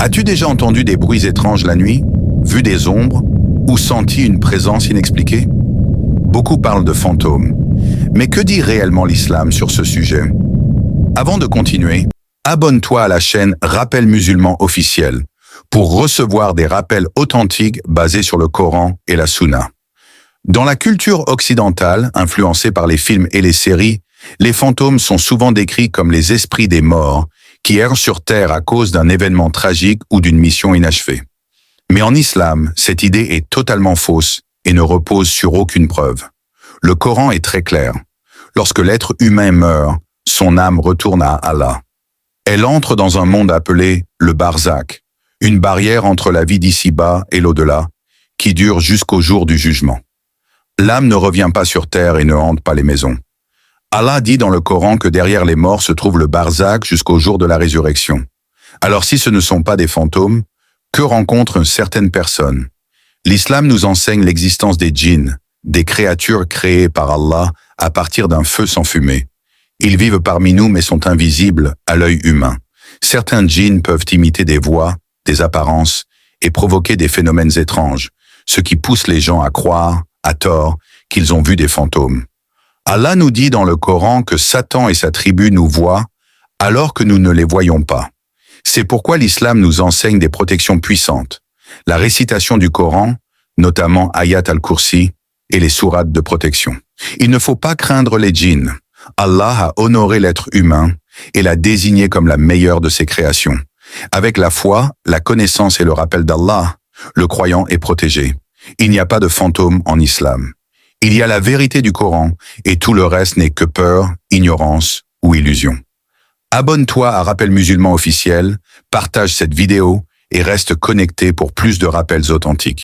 As-tu déjà entendu des bruits étranges la nuit, vu des ombres ou senti une présence inexpliquée? Beaucoup parlent de fantômes. Mais que dit réellement l'islam sur ce sujet? Avant de continuer, abonne-toi à la chaîne Rappel musulman officiel pour recevoir des rappels authentiques basés sur le Coran et la Sunna. Dans la culture occidentale, influencée par les films et les séries, les fantômes sont souvent décrits comme les esprits des morts qui errent sur terre à cause d'un événement tragique ou d'une mission inachevée. Mais en islam, cette idée est totalement fausse et ne repose sur aucune preuve. Le Coran est très clair. Lorsque l'être humain meurt, son âme retourne à Allah. Elle entre dans un monde appelé le barzakh, une barrière entre la vie d'ici-bas et l'au-delà, qui dure jusqu'au jour du jugement. L'âme ne revient pas sur terre et ne hante pas les maisons. Allah dit dans le Coran que derrière les morts se trouve le barzakh jusqu'au jour de la résurrection. Alors si ce ne sont pas des fantômes, que rencontrent certaines personnes? L'islam nous enseigne l'existence des djinns, des créatures créées par Allah à partir d'un feu sans fumée. Ils vivent parmi nous mais sont invisibles à l'œil humain. Certains djinns peuvent imiter des voix, des apparences et provoquer des phénomènes étranges, ce qui pousse les gens à croire, à tort, qu'ils ont vu des fantômes. Allah nous dit dans le Coran que Satan et sa tribu nous voient alors que nous ne les voyons pas. C'est pourquoi l'islam nous enseigne des protections puissantes. La récitation du Coran, notamment Ayat al-Kursi et les sourates de protection. Il ne faut pas craindre les djinns. Allah a honoré l'être humain et l'a désigné comme la meilleure de ses créations. Avec la foi, la connaissance et le rappel d'Allah, le croyant est protégé. Il n'y a pas de fantômes en islam. Il y a la vérité du Coran et tout le reste n'est que peur, ignorance ou illusion. Abonne-toi à Rappel musulman officiel, partage cette vidéo et reste connecté pour plus de rappels authentiques.